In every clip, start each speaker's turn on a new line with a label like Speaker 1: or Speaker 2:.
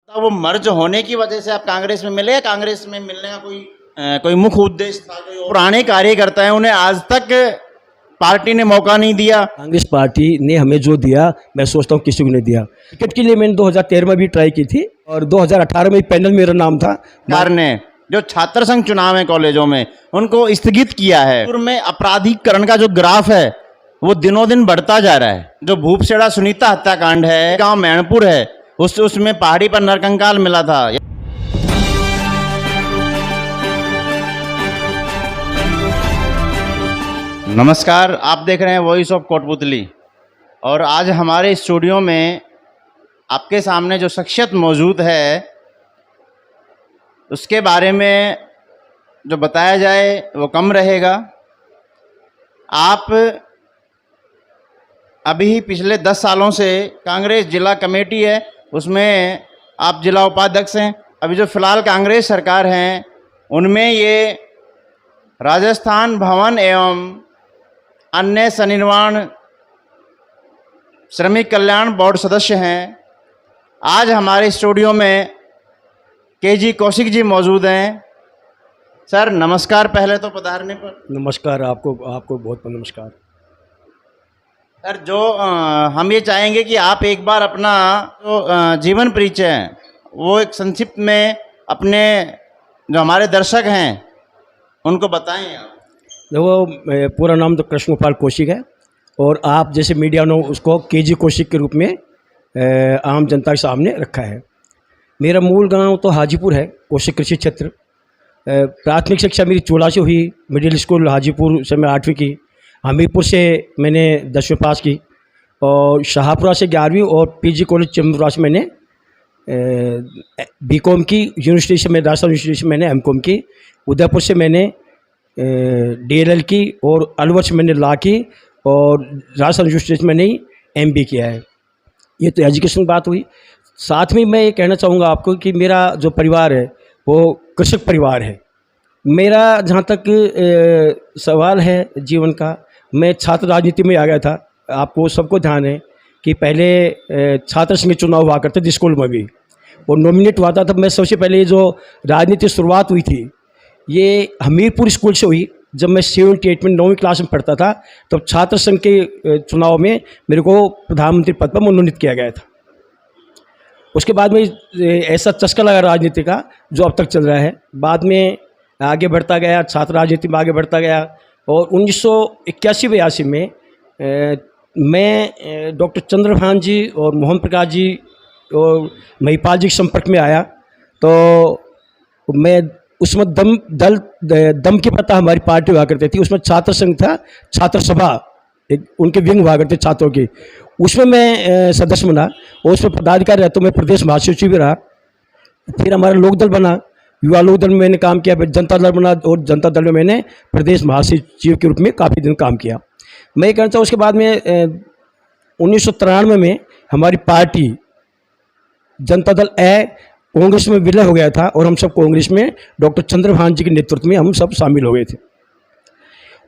Speaker 1: तो वो मर्ज होने की वजह से आप कांग्रेस में मिले या कांग्रेस में मिलने का कोई मुख्य उद्देश्य था? कोई पुराने कार्यकर्ता हैं, उन्हें आज तक पार्टी ने मौका नहीं दिया।
Speaker 2: कांग्रेस पार्टी ने हमें जो दिया मैं सोचता हूँ किसी को नहीं दिया। टिकट के लिए मैंने 2013 में भी ट्राई की थी और 2018 में पैनल मेरा नाम था।
Speaker 1: सरकार ने जो छात्र संघ चुनाव है कॉलेजों में उनको स्थगित किया है। पूर्व में अपराधीकरण का जो ग्राफ है वो दिनों दिन बढ़ता जा रहा है। जो भूपसेड़ा सुनीता हत्याकांड है, गांव मैनपुर है, उसमें पहाड़ी पर नरकंकाल मिला था। नमस्कार, आप देख रहे हैं वॉइस ऑफ कोटपुतली और आज हमारे स्टूडियो में आपके सामने जो शख्सियत मौजूद है उसके बारे में जो बताया जाए वो कम रहेगा। आप अभी पिछले 10 सालों से कांग्रेस जिला कमेटी है उसमें आप जिला उपाध्यक्ष हैं। अभी जो फ़िलहाल कांग्रेस सरकार हैं उनमें ये राजस्थान भवन एवं अन्य सनिर्माण श्रमिक कल्याण बोर्ड सदस्य हैं। आज हमारे स्टूडियो में केजी कौशिक जी मौजूद हैं। सर नमस्कार, पहले तो पधारने पर।
Speaker 2: नमस्कार, आपको बहुत बहुत नमस्कार।
Speaker 1: सर जो हम ये चाहेंगे कि आप एक बार अपना जो जीवन परिचय है वो एक संक्षिप्त में अपने जो हमारे दर्शक हैं उनको बताएं। आप
Speaker 2: देखो, पूरा नाम तो कृष्ण गोपाल कौशिक है और आप जैसे मीडिया ने उसको केजी कौशिक के रूप में आम जनता के सामने रखा है। मेरा मूल गांव तो हाजीपुर है, कौशिक कृषि क्षेत्र। प्राथमिक शिक्षा मेरी चोला से हुई, मिडिल स्कूल हाजीपुर से मैं 8वीं की, हमीरपुर से मैंने 10वीं पास की और शाहपुरा से 11वीं और पीजी कॉलेज चंद्रपुरा से मैंने बीकॉम की। यूनिवर्सिटी से मैं राजस्थान यूनिवर्सिटी से मैंने एमकॉम की। उदयपुर से मैंने डीएलएल की और अलवर से मैंने लॉ की और राजस्थान यूनिवर्सिटी से मैंने एमबी किया है। ये तो एजुकेशन बात हुई। साथ में मैं ये कहना चाहूँगा आपको कि मेरा जो परिवार है वो कृषक परिवार है। मेरा जहाँ तक सवाल है जीवन का, मैं छात्र राजनीति में आ गया था। आपको सबको ध्यान है कि पहले छात्र संघ चुनाव हुआ करते थे स्कूल में भी और नॉमिनेट हुआ था। तब मैं सबसे पहले जो राजनीति शुरुआत हुई थी ये हमीरपुर स्कूल से हुई। जब मैं 7वीं 8वीं 9वीं क्लास में पढ़ता था तब छात्र संघ के चुनाव में मेरे को प्रधानमंत्री पद पर मनोनीत किया गया था। उसके बाद में ऐसा चस्का लगा राजनीति का जो अब तक चल रहा है। बाद में आगे बढ़ता गया, छात्र राजनीति में आगे बढ़ता गया और 1981-82 में मैं डॉक्टर चंद्रभान जी और मोहन प्रकाश जी और महिपाल जी के संपर्क में आया। तो मैं उसमें दम के पता हमारी पार्टी हुआ करती थी। उसमें छात्र संघ था, छात्र सभा एक उनके विंग हुआ करते छात्रों की, उसमें मैं सदस्य बना और उसमें पदाधिकारी रहा। तो मैं प्रदेश महासचिव भी रहा। फिर हमारा लोकदल बना, युवा लोकदल में मैंने काम किया। फिर जनता दल बना और जनता दल में मैंने प्रदेश महासचिव के रूप में काफ़ी दिन काम किया। मैं ये कहना चाहूँ उसके बाद में 1993 में हमारी पार्टी जनता दल कांग्रेस में विलय हो गया था और हम सब कांग्रेस में डॉक्टर चंद्रभान जी के नेतृत्व में हम सब शामिल हो गए थे।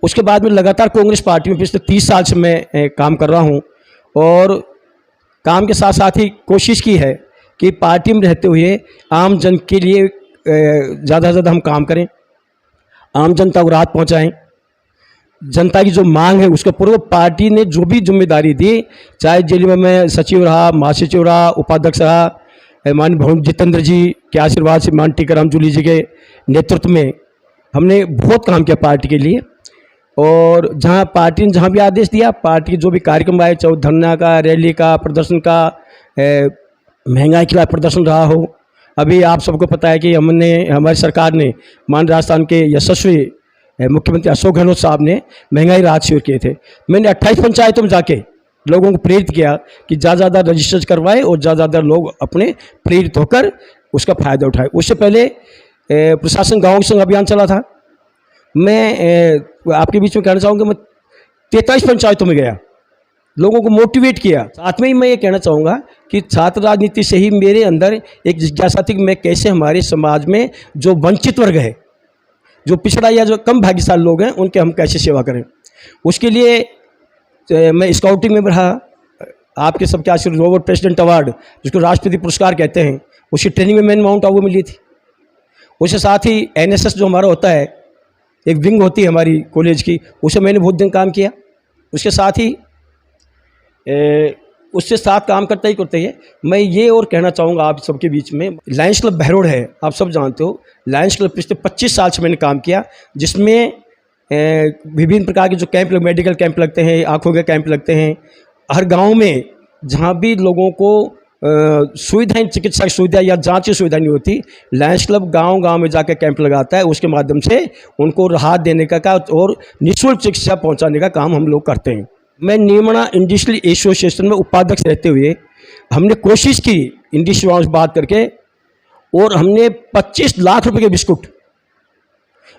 Speaker 2: उसके बाद में लगातार कांग्रेस पार्टी में पिछले 30 साल से मैं काम कर रहा हूँ और काम के साथ साथ ही कोशिश की है कि पार्टी में रहते हुए आम जन के लिए ज़्यादा से ज़्यादा हम काम करें, आम जनता को राहत पहुँचाएँ। जनता की जो मांग है उसके पूर्व पार्टी ने जो भी जिम्मेदारी दी, चाहे जेल में मैं सचिव रहा, महासचिव रहा, उपाध्यक्ष रहा, माननीय भवन जितेंद्र जी के आशीर्वाद से, माननीय टीकाराम जूली जी के नेतृत्व में हमने बहुत काम किया पार्टी के लिए। और जहां पार्टी ने जहां भी आदेश दिया, पार्टी के जो भी कार्यक्रम आए, चाहे धरना का, रैली का, प्रदर्शन का, महंगाई के खिलाफ प्रदर्शन रहा हो। अभी आप सबको पता है कि हमारी सरकार ने माननीय राजस्थान के यशस्वी मुख्यमंत्री अशोक गहलोत साहब ने महंगाई राहत शिविर किए थे। मैंने 28 पंचायतों में जाके लोगों को प्रेरित किया कि ज़्यादा रजिस्टर करवाए और ज़्यादा लोग अपने प्रेरित होकर उसका फ़ायदा उठाए। उससे पहले प्रशासन गाँव संग अभियान चला था। मैं आपके बीच में कहना चाहूँगा, मैं 43 पंचायतों में गया, लोगों को मोटिवेट किया। साथ में ही मैं ये कहना चाहूँगा कि छात्र राजनीति से ही मेरे अंदर एक जिज्ञासा थी कि मैं कैसे हमारे समाज में जो वंचित वर्ग है, जो पिछड़ा या जो कम भाग्यशाली लोग हैं, उनके हम कैसे सेवा करें। उसके लिए मैं स्काउटिंग में रहा। आपके सबके आशीर्वाद रोवर प्रेसिडेंट अवार्ड जिसको राष्ट्रपति पुरस्कार कहते हैं उसकी ट्रेनिंग में मैंने माउंट आबू में ली थी। उसके साथ ही एनएसएस जो हमारा होता है, एक विंग होती है हमारी कॉलेज की, उसे मैंने बहुत दिन काम किया। उसके साथ ही उससे साथ काम करते ही मैं ये और कहना चाहूँगा आप सबके बीच में, लायंस क्लब बहरोड है, आप सब जानते हो। लायंस क्लब पिछले 25 साल से मैंने काम किया, जिसमें विभिन्न प्रकार के जो कैंप, मेडिकल कैंप लगते हैं, आँखों के कैंप लगते हैं हर गांव में। जहां भी लोगों को सुविधाएं, चिकित्सा की सुविधा या जांच की सुविधा नहीं होती, लायंस क्लब गांव-गांव में जाकर कैंप लगाता है। उसके माध्यम से उनको राहत देने का और निःशुल्क चिकित्सा पहुंचाने का काम हम लोग करते हैं। मैं नीमड़ा इंडस्ट्रियल एसोसिएशन में उपाध्यक्ष रहते हुए हमने कोशिश की इंडस्ट्री से बात करके, और हमने 25 लाख रुपए के बिस्कुट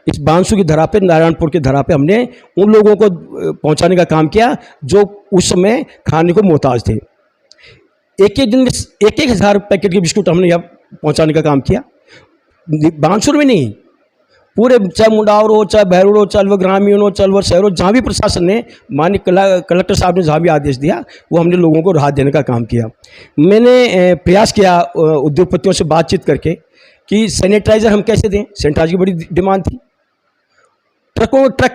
Speaker 2: इस बांसु की धरा पे, नारायणपुर की धरा पे हमने उन लोगों को पहुंचाने का काम किया जो उस समय खाने को मोहताज थे। एक दिन में 1,000 पैकेट के बिस्कुट हमने यहाँ पहुंचाने का काम किया। बांसुर में नहीं, पूरे, चाहे मुंडावर हो, चाहे बहरोड हो, चाहे वो ग्रामीण हो, चाहे वो शहर हो, जहाँ भी प्रशासन ने, माननीय कलेक्टर साहब ने जहाँ भी आदेश दिया, वो हमने लोगों को राहत देने का काम किया। मैंने प्रयास किया उद्योगपतियों से बातचीत करके कि सैनिटाइज़र हम कैसे दें। सैनिटाइजर की बड़ी डिमांड थी। ट्रकों ट्रक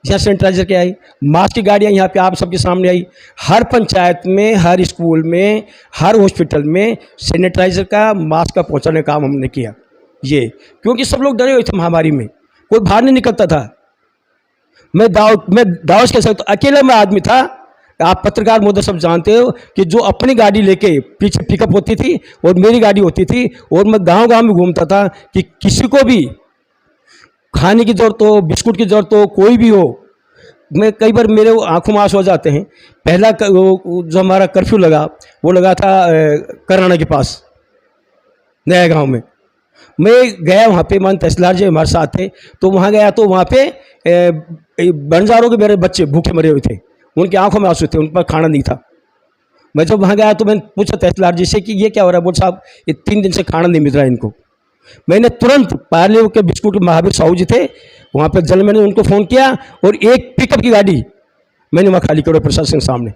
Speaker 2: यहाँ सैनिटाइजर के आई, मास्क की गाड़ियाँ यहाँ पे आप सबके सामने आई। हर पंचायत में, हर स्कूल में, हर हॉस्पिटल में सैनिटाइजर का, मास्क का पहुँचाने का काम हमने किया। ये क्योंकि सब लोग डरे हुए थे महामारी में, कोई बाहर नहीं निकलता था। मैं दावस कह सकता, अकेला मैं आदमी था। आप पत्रकार महोदय सब जानते हो कि जो अपनी गाड़ी लेके पीछे पिकअप होती थी और मेरी गाड़ी होती थी, और मैं गांव-गांव में घूमता था कि किसी को भी खाने की ज़रूरत हो, बिस्कुट की ज़रूरत हो, कोई भी हो। मैं कई बार मेरे आंखों में आंसू हो जाते हैं। पहला जो हमारा कर्फ्यू लगा, वो लगा था कराना के पास, नया गांव में। मैं गया वहाँ पे, मान तहसीलदार जी हमारे साथ थे, तो वहाँ गया तो वहाँ पे बंजारों के मेरे बच्चे भूखे मरे हुए थे, उनकी आंखों में आंसू थे, उन पर खाना नहीं था। मैं जब वहाँ गया तो मैंने पूछा तहसीलदार जी से कि ये क्या हो रहा है। बोल साहब ये 3 दिन से खाना नहीं मिल रहा है इनको। मैंने तुरंत पार्ले के बिस्कुट के महावीर साहू जी थे वहाँ पर, जल मैंने उनको फ़ोन किया और एक पिकअप की गाड़ी मैंने वहाँ खाली करो प्रशासन के सामने।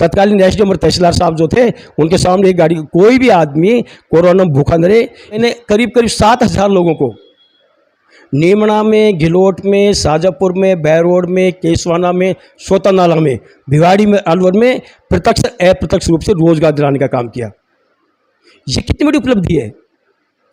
Speaker 2: तत्कालीन एसडीएम और तहसीलदार साहब जो थे उनके सामने एक गाड़ी, कोई भी आदमी कोरोना में भूखा न रहे। मैंने करीब 7,000 लोगों को नीमड़ा में, घिलोट में, शाजापुर में, बहरोड में, केसवाना में, सोतानाला में, भिवाड़ी में, अलवर में प्रत्यक्ष अप्रत्यक्ष रूप से रोजगार दिलाने का काम किया। ये कितनी बड़ी उपलब्धि है।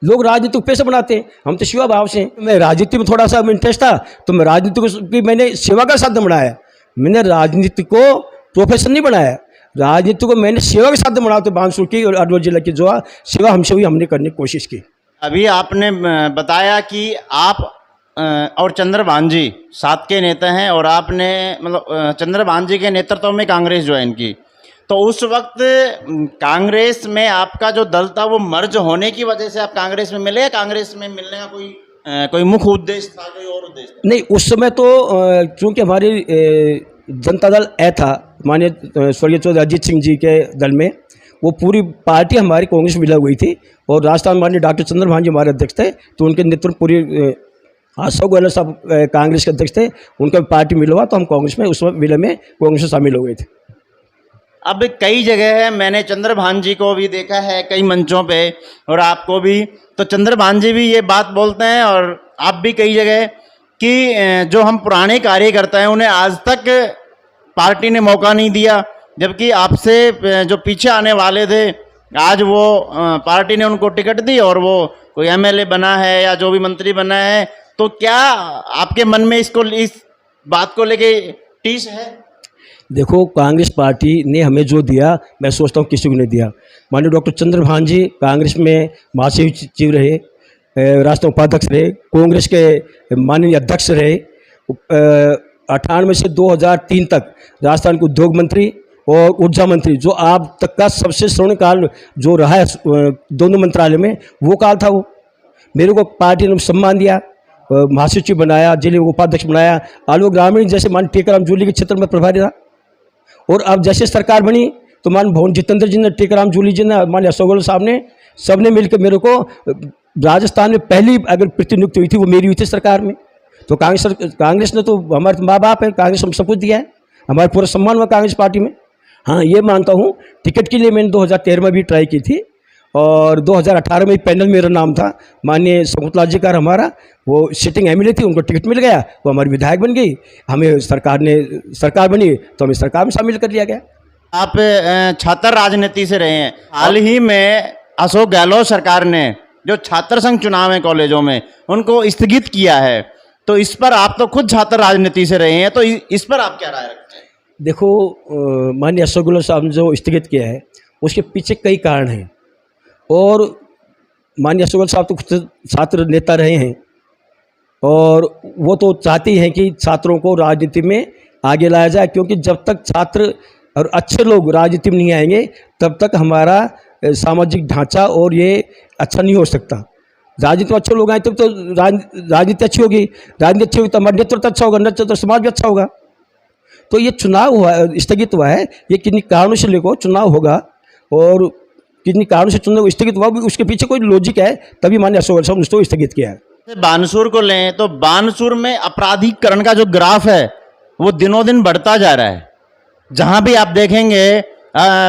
Speaker 2: लोग राजनीति को पैसे बनाते हैं, हम तो सेवा भाव से हैं। मैं राजनीति में थोड़ा सा इंटरेस्ट था तो मैं राजनीति को मैंने सेवा का साधन बनाया। मैंने राजनीति को प्रोफेशन नहीं बनाया, राजनीति को मैंने सेवा के साधन बनाया। तो बांसुर की और अलवर जिला की जो सेवा हमसे हुई, हमने करने की कोशिश की।
Speaker 1: अभी आपने बताया कि आप और चंद्रभान जी साथ के नेता हैं, और आपने मतलब चंद्रभान जी के नेतृत्व में कांग्रेस ज्वाइन की। तो उस वक्त कांग्रेस में आपका जो दल था वो मर्ज होने की वजह से आप कांग्रेस में मिले, या कांग्रेस में मिलने का कोई मुख्य उद्देश्य था, कोई और उद्देश्य?
Speaker 2: नहीं, उस समय तो चूँकि हमारी जनता दल था, माननीय स्वर्गीय चौधरी अजीत सिंह जी के दल में, वो पूरी पार्टी हमारी कांग्रेस में मिला हुई थी। और राजस्थान माननीय डॉक्टर चंद्रभान जी हमारे अध्यक्ष थे, तो उनके नेतृत्व पूरी अशोक गहलोत साहब कांग्रेस के अध्यक्ष थे, उनका पार्टी मिला हुआ, तो हम कांग्रेस में उस विलय में कांग्रेस में शामिल हो गए थे।
Speaker 1: अब कई जगह है, मैंने चंद्रभान जी को भी देखा है कई मंचों पे, और आपको भी, तो चंद्रभान जी भी ये बात बोलते हैं और आप भी कई जगह कि जो हम पुराने कार्यकर्ता हैं उन्हें आज तक पार्टी ने मौका नहीं दिया, जबकि आपसे जो पीछे आने वाले थे आज वो पार्टी ने उनको टिकट दी और वो कोई एमएलए बना है या जो भी मंत्री बना है। तो क्या आपके मन में इस बात को लेके टीस है?
Speaker 2: देखो, कांग्रेस पार्टी ने हमें जो दिया, मैं सोचता हूँ किसी को नहीं दिया। माननीय डॉक्टर चंद्रभान जी कांग्रेस में महासचिव रहे, राष्ट्रीय उपाध्यक्ष रहे, कांग्रेस के माननीय अध्यक्ष रहे, 98 से 2003 तक राजस्थान के उद्योग मंत्री और ऊर्जा मंत्री, जो आप तक का सबसे स्वर्णकाल जो रहा है दोनों मंत्रालय में, वो काल था। वो मेरे को पार्टी ने सम्मान दिया, महासचिव बनाया, जिले उपाध्यक्ष बनाया, अलवर ग्रामीण जैसे मान टीकाराम जूली के क्षेत्र में प्रभारी रहा। और अब जैसे सरकार बनी तो मान भवन जितेंद्र जी ने, टीकाराम जूली जी ने, मान अशोक गहलोत साहब ने, सब ने मिलकर मेरे को राजस्थान में पहली अगर प्रतिनियुक्ति हुई थी वो मेरी हुई थी सरकार में। तो कांग्रेस ने तो हमारे माँ बाप है, कांग्रेस हम सब कुछ दिया है, हमारा पूरा सम्मान हुआ कांग्रेस पार्टी में। हाँ, ये मानता हूँ टिकट के लिए मैंने 2013 में भी ट्राई की थी और 2018 में पैनल मेरा नाम था, माननीय शकुंतला जी का हमारा, वो सिटिंग एमएलए थी, उनको टिकट मिल गया, वो हमारी विधायक बन गई, हमें सरकार बनी तो हमें सरकार में शामिल कर लिया गया।
Speaker 1: आप छात्र राजनीति से रहे हैं। हाल ही में अशोक गहलोत सरकार ने जो छात्र संघ चुनाव है कॉलेजों में, उनको स्थगित किया है, तो इस पर आप तो खुद छात्र राजनीति से रहे हैं, तो इस पर आप क्या राय रखते हैं?
Speaker 2: देखो, माननीय अशोक गहलोत साहब ने जो स्थगित किया है उसके पीछे कई कारण हैं, और माननीय अशोक गहलोत साहब तो खुद छात्र नेता रहे हैं, और वो तो चाहते हैं कि छात्रों को राजनीति में आगे लाया जाए, क्योंकि जब तक छात्र और अच्छे लोग राजनीति में नहीं आएंगे तब तक हमारा सामाजिक ढांचा और ये अच्छा नहीं हो सकता। राजनीति में अच्छे लोग आए तब तो राजनीति अच्छी होगी, राजनीति अच्छी होगी तो हमारा नेतृत्व अच्छा होगा, नेतृत्व तो समाज भी अच्छा होगा। तो ये चुनाव हुआ, स्थगित हुआ है, ये किन्हीं कारणों से लेकर चुनाव होगा, और किन्हीं कारणों से चुनाव स्थगित हुआ, उसके पीछे कोई लॉजिक है, तभी माननीय अशोक गहलोत साहब ने उसको स्थगित किया है।
Speaker 1: बानसूर को लें तो बानसूर में अपराधीकरण का जो ग्राफ है वो दिनों दिन बढ़ता जा रहा है। जहां भी आप देखेंगे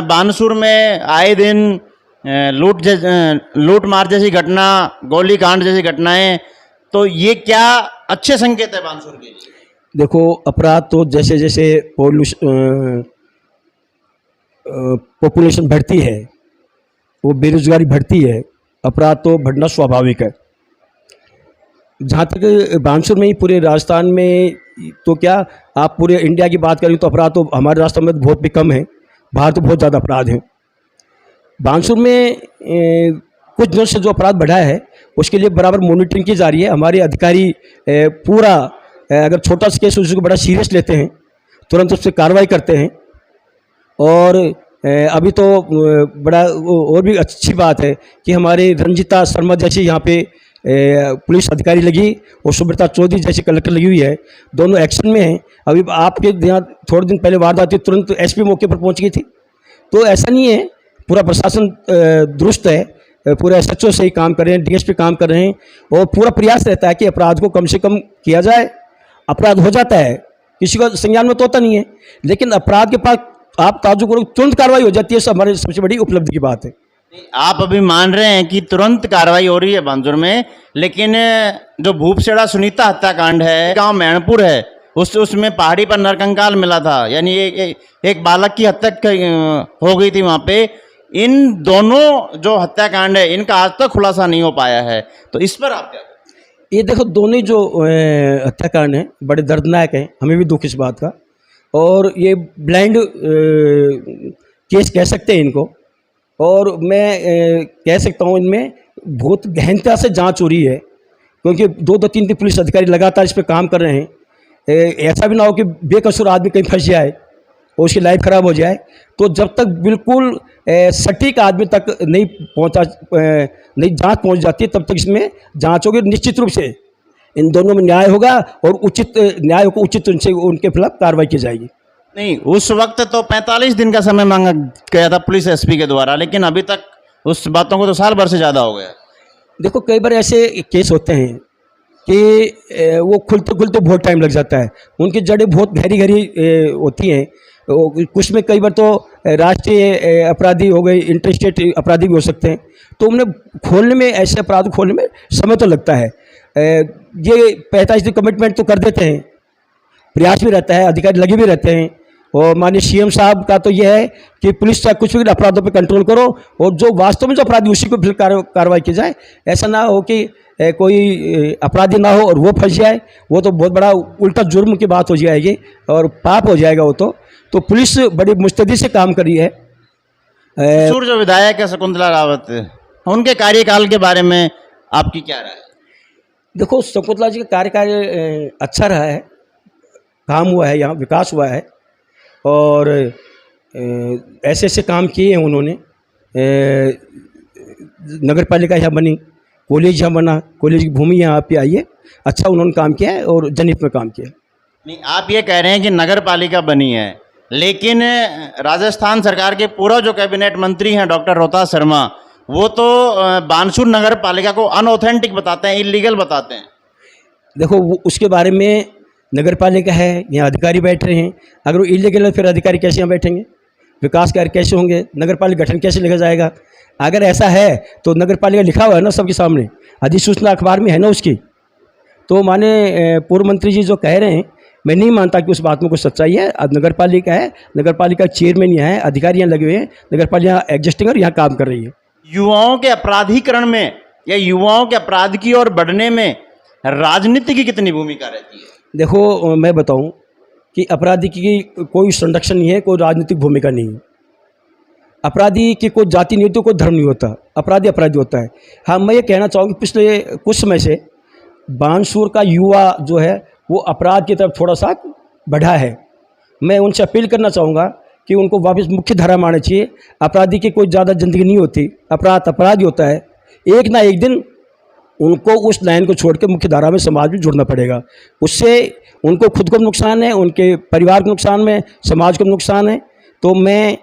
Speaker 1: बानसूर में आए दिन लूट मार जैसी घटना, गोली कांड जैसी घटनाएं, तो ये क्या अच्छे संकेत है बानसूर के लिए?
Speaker 2: देखो, अपराध तो जैसे जैसे पॉपुलेशन बढ़ती है, वो बेरोजगारी बढ़ती है, अपराध तो बढ़ना स्वाभाविक है। जहाँ तक बानसूर में ही, पूरे राजस्थान में तो क्या, आप पूरे इंडिया की बात करें तो अपराध तो हमारे राजस्थान में बहुत भी कम है, बाहर तो बहुत ज़्यादा अपराध हैं। बानसूर में कुछ दिनों से जो अपराध बढ़ा है उसके लिए बराबर मॉनिटरिंग की जा रही है। हमारे अधिकारी पूरा, अगर छोटा सा केस उसको बड़ा सीरियस लेते हैं, तुरंत उस पर कार्रवाई करते हैं। और अभी तो बड़ा और भी अच्छी बात है कि हमारे रंजिता शर्मा जैसी यहाँ पे पुलिस अधिकारी लगी और सुब्रता चौधरी जैसी कलेक्टर लगी हुई है, दोनों एक्शन में हैं। अभी आपके यहाँ थोड़े दिन पहले वारदात हुई, तुरंत एसपी मौके पर पहुँच गई थी। तो ऐसा नहीं है, पूरा प्रशासन दुरुस्त है, पूरे एसएचओ सही काम कर रहे हैं, डीएसपी काम कर रहे हैं, और पूरा प्रयास रहता है कि अपराध को कम से कम किया जाए। अपराध हो जाता है, किसी को संज्ञान में तो होता नहीं है, लेकिन अपराध के पास आप ताजुब करो, तुरंत कार्रवाई हो जाती है, सब हमारी सबसे बड़ी उपलब्धि की बात है।
Speaker 1: आप अभी मान रहे हैं कि तुरंत कार्रवाई हो रही है बानसूर में, लेकिन जो भूपसेड़ा सुनीता हत्याकांड है, गांव मैणपुर है, उसमें पहाड़ी पर नरकंकाल मिला था, यानी एक बालक की हत्या हो गई थी वहाँ पे। इन दोनों जो हत्याकांड है, इनका आज तक खुलासा नहीं हो पाया है, तो इस पर आप क्या?
Speaker 2: ये देखो, दोनों जो हत्याकांड हैं बड़े दर्दनाक हैं, हमें भी दुख इस बात का, और ये ब्लाइंड केस कह सकते हैं इनको, और मैं कह सकता हूँ इनमें बहुत गहनता से जांच हो रही है, क्योंकि 2-3 पुलिस अधिकारी लगातार इस पर काम कर रहे हैं। ऐसा भी ना हो कि बेकसूर आदमी कहीं फंस जाए और उसकी लाइफ ख़राब हो जाए। तो जब तक बिल्कुल सटीक आदमी तक नहीं जांच पहुंच जाती, तब तक इसमें जांच होगी। निश्चित रूप से इन दोनों में न्याय होगा, और उचित न्याय को उचित उनके खिलाफ कार्रवाई की जाएगी।
Speaker 1: नहीं, उस वक्त तो 45 दिन का समय मांगा गया था पुलिस एसपी के द्वारा, लेकिन अभी तक उस बातों को तो साल भर से ज़्यादा हो गया। देखो,
Speaker 2: कई बार ऐसे केस होते हैं कि वो खुलते खुलते बहुत टाइम लग जाता है, उनकी जड़ें बहुत गहरी गहरी होती हैं। कुछ में कई बार तो राष्ट्रीय अपराधी हो गए, इंटर स्टेट अपराधी भी हो सकते हैं, तो उन्हें खोलने में, ऐसे अपराध खोलने में समय तो लगता है। ये 45 दिन कमिटमेंट तो कर देते हैं, प्रयास भी रहता है, अधिकारी लगे भी रहते हैं, और माननीय सीएम साहब का तो यह है कि पुलिस चाहे कुछ भी अपराधों पे कंट्रोल करो, और जो वास्तव में जो अपराधी उसी को फिर कार्रवाई की जाए। ऐसा ना हो कि कोई अपराधी ना हो और वो फंस जाए, वो तो बहुत बड़ा उल्टा जुर्म की बात हो जाएगी और पाप हो जाएगा वो तो पुलिस बड़ी मुस्तैदी से काम कर रही है।
Speaker 1: जो विधायक है शकुंतला रावत, उनके कार्यकाल के बारे में आपकी क्या राय है?
Speaker 2: देखो, शकुंतला जी का कार्यकाल अच्छा रहा है, काम हुआ है, यहाँ विकास हुआ है, और ऐसे ऐसे काम किए हैं उन्होंने। नगर पालिका यहाँ बनी, कॉलेज यहाँ बना, कॉलेज की भूमि यहाँ पे आई है, अच्छा उन्होंने काम किया है और जनहित में काम किया है।
Speaker 1: नहीं, आप ये कह रहे हैं कि नगर पालिका बनी है, लेकिन राजस्थान सरकार के पूरा जो कैबिनेट मंत्री हैं डॉक्टर रोहतास शर्मा, वो तो बानसूर नगर पालिका को अनऑथेंटिक बताते हैं, इलीगल बताते हैं।
Speaker 2: देखो, वो उसके बारे में नगर पालिका है, यहाँ अधिकारी बैठ रहे हैं, अगर वो इलीगल है फिर अधिकारी कैसे यहाँ बैठेंगे, विकास कार्य कैसे होंगे, नगर पालिका गठन कैसे लिखा जाएगा। अगर ऐसा है तो नगर पालिका लिखा हुआ है ना सबके सामने, अधिसूचना अखबार में है ना उसकी। तो माने पूर्व मंत्री जी जो कह रहे हैं, मैं नहीं मानता कि उस बात में कुछ सच्चाई है। अब नगर पालिका है, नगर पालिका चेयरमैन यहाँ है, अधिकारी यहाँ लगे हुए हैं, नगर पालिका एग्जिस्टिंग और यहाँ काम कर रही है।
Speaker 1: युवाओं के अपराधीकरण में या युवाओं के अपराध की ओर बढ़ने में राजनीति की कितनी भूमिका रहती है?
Speaker 2: देखो मैं बताऊं कि अपराधी की कोई संरक्षण नहीं है, कोई राजनीतिक भूमिका नहीं है। अपराधी की कोई जाति नहीं होती, कोई धर्म नहीं होता, अपराधी अपराधी होता है। हाँ, मैं ये कहना चाहूँगी पिछले कुछ समय से बानसूर का युवा जो है वो अपराध की तरफ थोड़ा सा बढ़ा है। मैं उनसे अपील करना चाहूँगा कि उनको वापस मुख्य धारा में आना चाहिए। अपराधी की कोई ज़्यादा ज़िंदगी नहीं होती, अपराध अपराध ही होता है। एक ना एक दिन उनको उस लाइन को छोड़ के मुख्य धारा में समाज में जुड़ना पड़ेगा। उससे उनको खुद को नुकसान है, उनके परिवार को नुकसान है, समाज को नुकसान है। तो मैं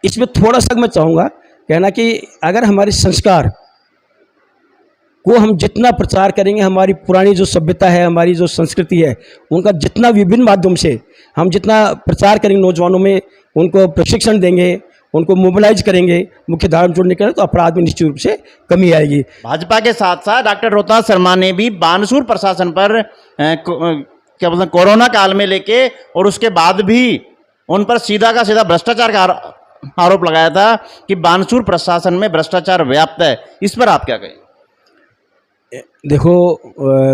Speaker 2: इसमें थोड़ा सा मैं चाहूँगा कहना कि अगर हमारे संस्कार को हम जितना प्रचार करेंगे, हमारी पुरानी जो सभ्यता है, हमारी जो संस्कृति है, उनका जितना विभिन्न माध्यम से हम जितना प्रचार करेंगे, नौजवानों में उनको प्रशिक्षण देंगे, उनको मोबिलाइज करेंगे मुख्य धारा में जुड़ने के लिए, तो अपराध में निश्चित रूप से कमी आएगी।
Speaker 1: भाजपा के साथ साथ डॉक्टर रोहतास शर्मा ने भी बानसूर प्रशासन पर क्या बोलते हैं कोरोना काल में लेके और उसके बाद भी उन पर सीधा का सीधा भ्रष्टाचार का आरोप लगाया था कि बानसूर प्रशासन में भ्रष्टाचार व्याप्त है। इस पर आप क्या कहें?
Speaker 2: देखो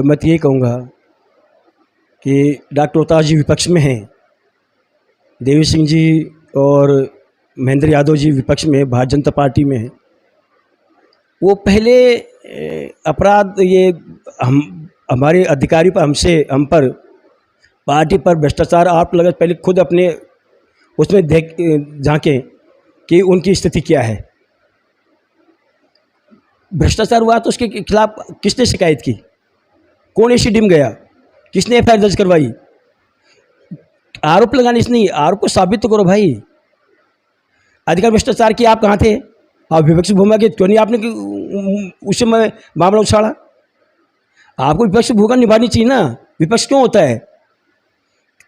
Speaker 2: मैं तो ये कहूँगा कि डॉक्टर रोहतास जी विपक्ष में हैं, देवी सिंह जी और महेंद्र यादव जी विपक्ष में, भारतीय जनता पार्टी में हैं। वो पहले अपराध ये हमारे अधिकारी पर हम पर पार्टी पर भ्रष्टाचार आरोप लगा, पहले खुद अपने उसमें झांकें कि उनकी स्थिति क्या है। भ्रष्टाचार हुआ तो उसके खिलाफ किसने शिकायत की, कौन एसीडीएम गया, किसने एफआईआर दर्ज करवाई? आरोप लगाने से नहीं, आरोप को साबित तो करो भाई। अधिकार भ्रष्टाचार की आप कहाँ थे? आप विपक्ष भूमिका के क्यों नहीं आपने उस समय मामला उछाला? आपको विपक्ष भूमिका निभानी चाहिए ना। विपक्ष क्यों होता है?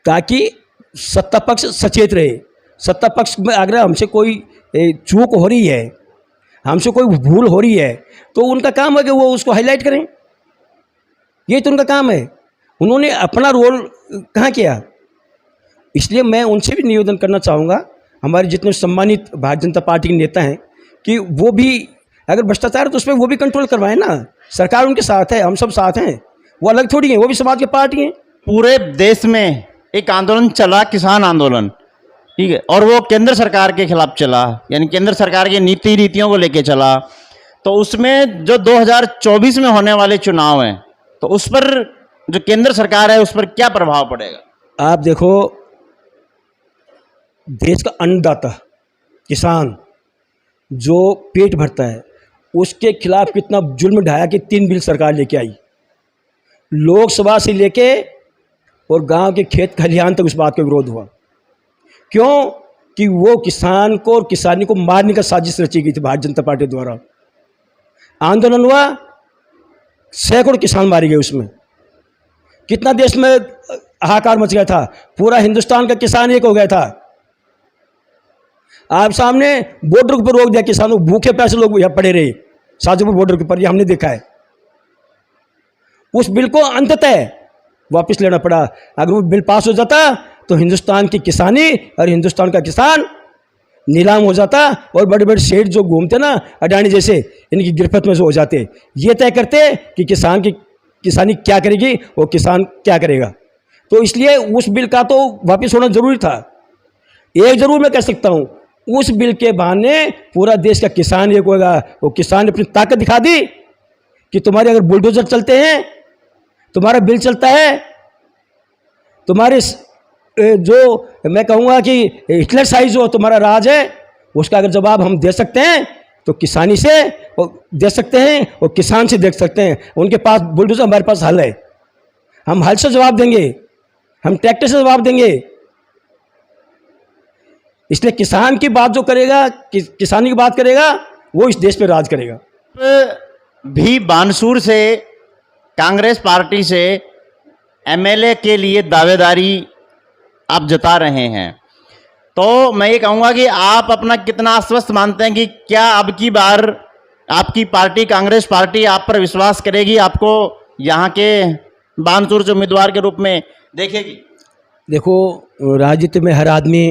Speaker 2: ताकि सत्ता पक्ष सचेत रहे। सत्ता पक्ष में अगर हमसे कोई चूक हो रही है, हमसे कोई भूल हो रही है, तो उनका काम है कि वो उसको हाईलाइट करें। ये तो उनका काम है। उन्होंने अपना रोल कहाँ किया? इसलिए मैं उनसे भी निवेदन करना चाहूँगा, हमारे जितने सम्मानित भारतीय जनता पार्टी के नेता हैं, कि वो भी अगर भ्रष्टाचार है तो उसमें वो भी कंट्रोल करवाएं ना। सरकार उनके साथ है, हम सब साथ हैं, वो अलग थोड़ी हैं, वो भी समाज की पार्टी हैं।
Speaker 1: पूरे देश में एक आंदोलन चला, किसान आंदोलन, ठीक है, और वो केंद्र सरकार के खिलाफ चला, यानी केंद्र सरकार की नीति रीतियों को लेके चला। तो उसमें जो 2024 में होने वाले चुनाव हैं, तो उस पर जो केंद्र सरकार है उस पर क्या प्रभाव पड़ेगा?
Speaker 2: आप देखो, देश का अन्नदाता किसान जो पेट भरता है, उसके खिलाफ कितना जुल्म ढाया कि 3 बिल सरकार लेके आई, लोकसभा से लेके और गांव के खेत खलिहान तक उस बात का विरोध हुआ। क्यों? कि वो किसान को और किसानी को मारने का साजिश रची गई थी भारतीय जनता पार्टी द्वारा। आंदोलन हुआ, सैकड़ों किसान मारे गए उसमें। कितना देश में हाहाकार मच गया था, पूरा हिंदुस्तान का किसान एक हो गया था। आप सामने बॉर्डर के ऊपर रोक दिया, किसानों भूखे प्यासे लोग यहाँ पड़े रहे शाहजहांपुर बॉर्डर के ऊपर, ये हमने देखा है। उस बिल को अंततः वापस लेना पड़ा। अगर वो बिल पास हो जाता तो हिंदुस्तान की किसानी और हिंदुस्तान का किसान नीलाम हो जाता, और बड़े बड़े सेठ जो घूमते ना अडानी जैसे, इनकी गिरफ्त में से हो जाते। ये तय करते कि किसान की किसानी क्या करेगी और किसान क्या करेगा। तो इसलिए उस बिल का तो वापस होना जरूरी था। एक जरूर मैं कह सकता हूँ, उस बिल के बहाने पूरा देश का किसान एक होगा। वो किसान ने अपनी ताकत दिखा दी कि तुम्हारे अगर बुलडोजर चलते हैं, तुम्हारा बिल चलता है, तुम्हारे जो मैं कहूँगा कि हिटलर साइज जो तुम्हारा राज है, उसका अगर जवाब हम दे सकते हैं तो किसानी से दे सकते हैं और किसान से दे सकते हैं। उनके पास बुलडोजर, हमारे पास हल है। हम हल से जवाब देंगे, हम ट्रैक्टर से जवाब देंगे। इसलिए किसान की बात जो करेगा, किसानी की बात करेगा, वो इस देश पे राज करेगा।
Speaker 1: भी बानसूर से कांग्रेस पार्टी से एमएलए के लिए दावेदारी आप जता रहे हैं, तो मैं ये कहूँगा कि आप अपना कितना आश्वस्त मानते हैं कि क्या अब की बार आपकी पार्टी कांग्रेस पार्टी आप पर विश्वास करेगी, आपको यहाँ के बानसूर से उम्मीदवार के रूप में देखेगी?
Speaker 2: देखो, राजनीति में हर आदमी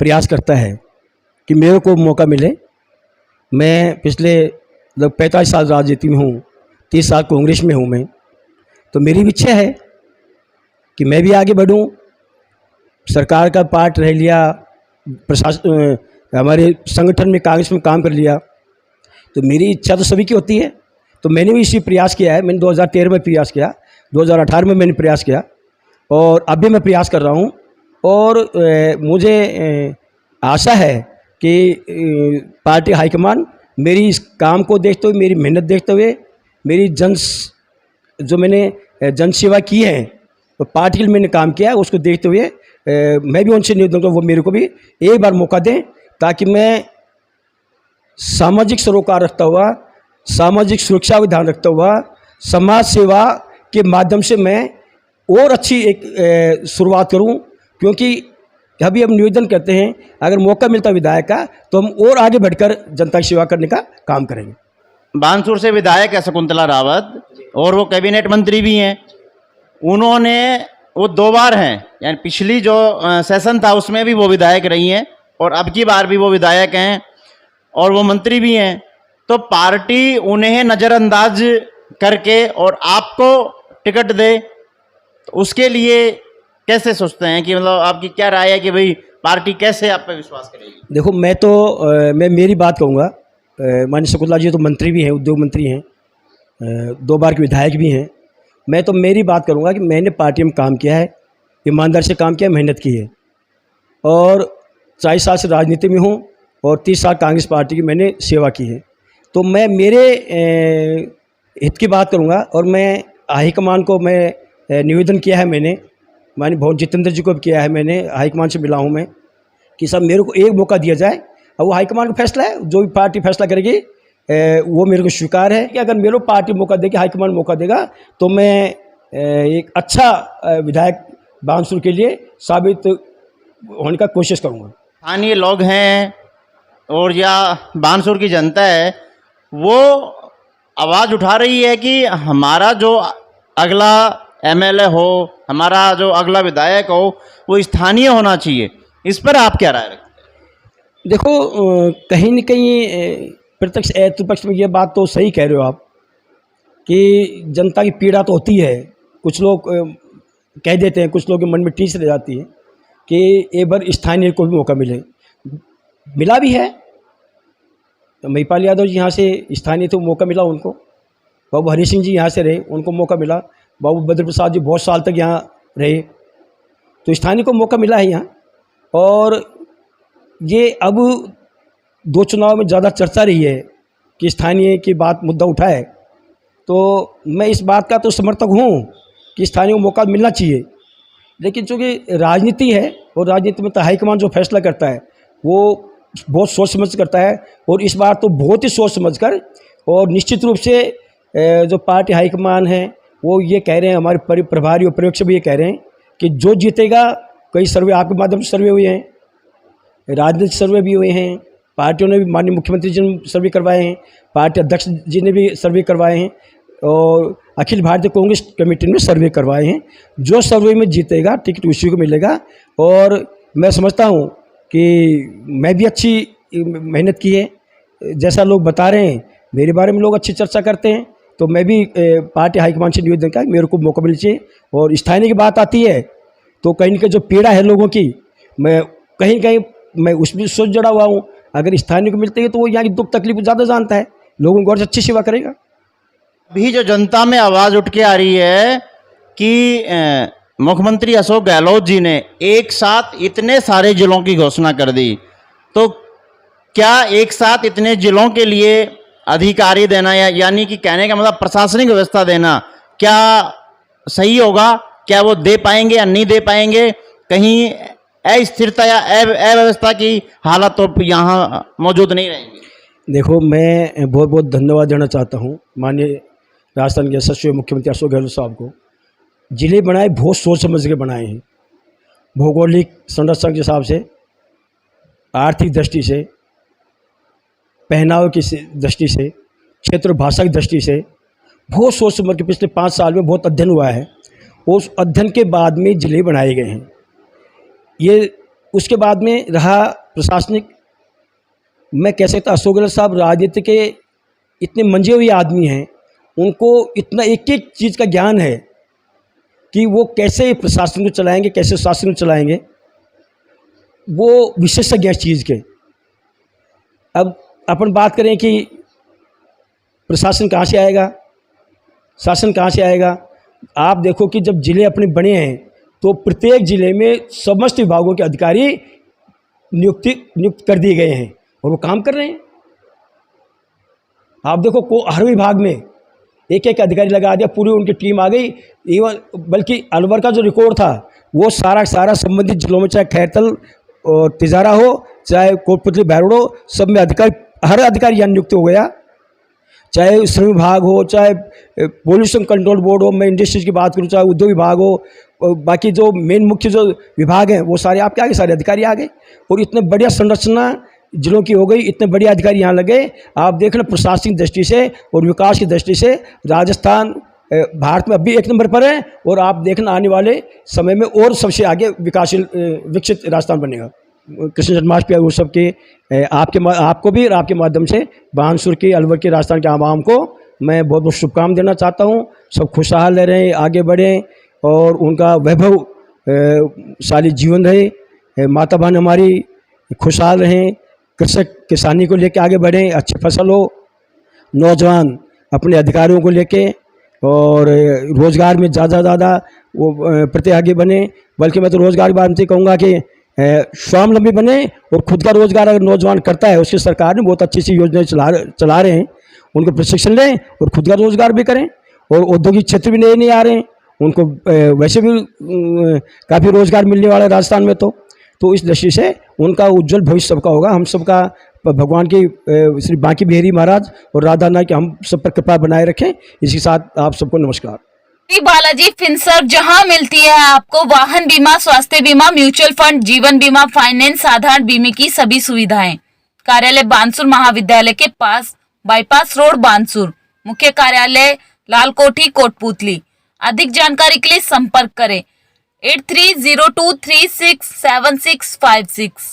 Speaker 2: प्रयास करता है कि मेरे को मौका मिले। मैं पिछले लगभग 45 साल राजनीति में हूँ, 30 साल कांग्रेस में हूँ मैं, तो मेरी भी इच्छा है कि मैं भी आगे बढ़ूँ। सरकार का पार्ट रह लिया, प्रशासन हमारे संगठन में कांग्रेस में काम कर लिया, तो मेरी इच्छा तो सभी की होती है। तो मैंने भी इसी प्रयास किया है। मैंने 2013 में प्रयास किया, 2018 में मैंने प्रयास किया और अब भी मैं प्रयास कर रहा हूँ। और मुझे आशा है कि पार्टी हाईकमान मेरी इस काम को देखते हुए, मेरी मेहनत देखते हुए, मेरी जो मैंने जन सेवा की है, तो पार्टी के लिए मैंने काम किया है, उसको देखते हुए मैं भी उनसे निवेदन करूँ वो मेरे को भी एक बार मौका दें, ताकि मैं सामाजिक सरोकार रखता हुआ, सामाजिक सुरक्षा का ध्यान रखता हुआ, समाज सेवा के माध्यम से मैं और अच्छी एक शुरुआत करूं। क्योंकि अभी हम निवेदन करते हैं, अगर मौका मिलता विधायक का तो हम और आगे बढ़कर जनता की सेवा करने का काम करेंगे।
Speaker 1: बानसूर से विधायक है शकुंतला रावत और वो कैबिनेट मंत्री भी हैं। उन्होंने वो 2 बार हैं, यानी पिछली जो सेशन था उसमें भी वो विधायक रही हैं और अब की बार भी वो विधायक हैं और वो मंत्री भी हैं। तो पार्टी उन्हें नज़रअंदाज करके और आपको टिकट दे, तो उसके लिए कैसे सोचते हैं कि मतलब आपकी क्या राय है कि भाई पार्टी कैसे आप पे विश्वास करेगी?
Speaker 2: देखो, मैं मेरी बात कहूँगा। माननीय शकुंतला जी तो मंत्री भी हैं, उद्योग मंत्री हैं, 2 बार के विधायक भी हैं। मैं तो मेरी बात करूँगा कि मैंने पार्टी में काम किया है, ईमानदारी से काम किया, मेहनत की है और 40 साल से राजनीति में हूँ और 30 साल कांग्रेस पार्टी की मैंने सेवा की है। तो मैं मेरे हित की बात करूँगा और मैं हाईकमान को मैं निवेदन किया है, मैंने माननीय भवन जितेंद्र जी को भी किया है, मैंने हाईकमान से मिला हूँ मैं कि सब मेरे को एक मौका दिया जाए। अब वो हाईकमान का फैसला है, जो भी पार्टी फैसला करेगी वो मेरे को स्वीकार है कि अगर मेरे को पार्टी मौका देगी, हाईकमान मौका देगा, तो मैं एक अच्छा विधायक बानसूर के लिए साबित होने का कोशिश करूँगा।
Speaker 1: स्थानीय लोग हैं और या बानसूर की जनता है, वो आवाज़ उठा रही है कि हमारा जो अगला एमएलए हो, हमारा जो अगला विधायक हो, वो स्थानीय होना चाहिए। इस पर आप क्या राय रखते हैं?
Speaker 2: देखो, कहीं न कहीं प्रत्यक्ष विपक्ष में ये बात तो सही कह रहे हो आप कि जनता की पीड़ा तो होती है। कुछ लोग कह देते हैं, कुछ लोग के मन में टीस रह जाती है कि एक बार स्थानीय को भी मौका मिले। मिला भी है, तो महिपाल यादव जी यहाँ से स्थानीय थे, मौका मिला उनको। बाबू हरी सिंह जी यहाँ से रहे, उनको मौका मिला। बाबू भद्र प्रसाद जी बहुत साल तक यहाँ रहे, तो स्थानीय को मौका मिला है यहाँ। और ये अब 2 चुनाव में ज़्यादा चर्चा रही है कि स्थानीय की बात मुद्दा उठा है, तो मैं इस बात का तो समर्थक हूँ कि स्थानीय को मौका मिलना चाहिए। लेकिन चूँकि राजनीति है और राजनीति में तो हाईकमान जो फैसला करता है वो बहुत सोच समझ करता है, और इस बार तो बहुत ही सोच समझ कर और निश्चित रूप से जो पार्टी हाईकमान है वो ये कह रहे हैं, हमारे प्रभारी और प्रवक्ता भी ये कह रहे हैं कि जो जीतेगा, कई सर्वे आपके माध्यम से सर्वे हुए हैं, राजनीतिक सर्वे भी हुए हैं, पार्टियों ने भी, माननीय मुख्यमंत्री जी ने सर्वे करवाए हैं, पार्टी अध्यक्ष जी ने भी सर्वे करवाए हैं और अखिल भारतीय कांग्रेस कमेटी ने सर्वे करवाए हैं। जो सर्वे में जीतेगा टिकट उसी को मिलेगा। और मैं समझता हूँ कि मैं भी अच्छी मेहनत की है, जैसा लोग बता रहे हैं मेरे बारे में लोग अच्छी चर्चा करते हैं, तो मैं भी पार्टी हाईकमान से निवेदन किया मेरे को मौका मिलना चाहिए। और स्थानीय की बात आती है तो कहीं न कहीं जो पीड़ा है लोगों की, मैं कहीं मैं उसमें सोच जुड़ा हुआ हूँ। अगर स्थानीय को मिलते हैं तो वो यहाँ की दुख तकलीफ ज़्यादा जानता है, लोगों को और अच्छी सेवा करेगा।
Speaker 1: भी जो जनता में आवाज़ उठ के आ रही है कि मुख्यमंत्री अशोक गहलोत जी ने एक साथ इतने सारे जिलों की घोषणा कर दी, तो क्या एक साथ इतने जिलों के लिए अधिकारी देना, या यानी कि कहने का मतलब प्रशासनिक व्यवस्था देना, क्या सही होगा? क्या वो दे पाएंगे या नहीं दे पाएंगे? कहीं अस्थिरता या अव्यवस्था की हालत तो यहाँ मौजूद नहीं रहेंगी?
Speaker 2: देखो, मैं बहुत बहुत धन्यवाद देना चाहता हूँ माननीय राजस्थान के यशस्वी मुख्यमंत्री अशोक गहलोत साहब को। जिले बनाए बहुत सोच समझ के बनाए हैं, भौगोलिक संरचना के हिसाब से, आर्थिक दृष्टि से, पहनावे की दृष्टि से, क्षेत्र भाषा की दृष्टि से बहुत सोच समझ के पिछले 5 साल में बहुत अध्ययन हुआ है। उस अध्ययन के बाद में जिले बनाए गए हैं। ये उसके बाद में रहा प्रशासनिक, मैं कह सकता अशोक गहलोत साहब राजनीति के इतने मंजे हुए आदमी हैं, उनको इतना एक एक चीज़ का ज्ञान है कि वो कैसे प्रशासन को चलाएंगे, कैसे शासन को चलाएंगे, वो विशेषज्ञ हैं चीज़ के। अब अपन बात करें कि प्रशासन कहाँ से आएगा, शासन कहाँ से आएगा। आप देखो कि जब जिले अपने बने हैं तो प्रत्येक जिले में समस्त विभागों के अधिकारी नियुक्त कर दिए गए हैं और वो काम कर रहे हैं। आप देखो को हर विभाग में एक एक अधिकारी लगा दिया, पूरी उनकी टीम आ गई। इवन बल्कि अलवर का जो रिकॉर्ड था वो सारा संबंधित जिलों में, चाहे खैरतल और तिजारा हो, चाहे कोटपुतली भैरोड हो, सब में हर अधिकारी यहाँ नियुक्त हो गया। चाहे श्रम विभाग हो, चाहे पोल्यूशन कंट्रोल बोर्ड हो, मैं इंडस्ट्रीज की बात करूँ, चाहे उद्योग विभाग हो, बाकी जो मेन मुख्य जो विभाग हैं वो सारे आपके आगे, सारे अधिकारी आ गए और इतने बढ़िया संरचना जिलों की हो गई, इतने बढ़िया अधिकारी यहाँ लगे। आप देख लें प्रशासनिक दृष्टि से और विकास की दृष्टि से राजस्थान भारत में अभी 1 नंबर पर है और आप देखना आने वाले समय में और सबसे आगे विकासशील विकसित राजस्थान बनेगा। कृष्ण जन्माष्टमी उत्सव के आपको भी और आपके माध्यम से बानसूर की, अलवर के, राजस्थान के आवाम को मैं बहुत बहुत शुभकामनाएं देना चाहता हूँ। सब खुशहाल रहें, आगे बढ़ें और उनका वैभवशाली जीवन रहे। माता बहन हमारी खुशहाल रहें, कृषक किसानी को लेकर आगे बढ़ें, अच्छी फसल हो, नौजवान अपने अधिकारियों को लेके और रोज़गार में ज़्यादा वो प्रतिभागी बने। बल्कि मैं तो रोज़गार के बारे में कहूँगा कि स्वावलंबी बने और खुद का रोज़गार अगर नौजवान करता है, उसकी सरकार ने बहुत अच्छी सी योजनाएं चला रहे हैं, उनको प्रशिक्षण लें और खुद का रोज़गार भी करें। और औद्योगिक क्षेत्र भी नए आ रहे हैं, उनको वैसे भी काफ़ी रोज़गार मिलने वाला है राजस्थान में। तो इस दृष्टि से उनका उज्जवल भविष्य सबका होगा। हम सबका भगवान की श्री बांकी बिहारी महाराज और राधा नाथ की हम सब पर कृपा बनाए रखें। इसी साथ आप सबको नमस्कार।
Speaker 3: श्री बालाजी फिनसर्व, जहां मिलती है आपको वाहन बीमा, स्वास्थ्य बीमा, म्यूचुअल फंड, जीवन बीमा, फाइनेंस, साधारण बीमे की सभी सुविधाएं। कार्यालय बानसूर महाविद्यालय के पास, बाईपास रोड, बानसूर। मुख्य कार्यालय लालकोठी, कोटपुतली। अधिक जानकारी के लिए संपर्क करें 8302367656।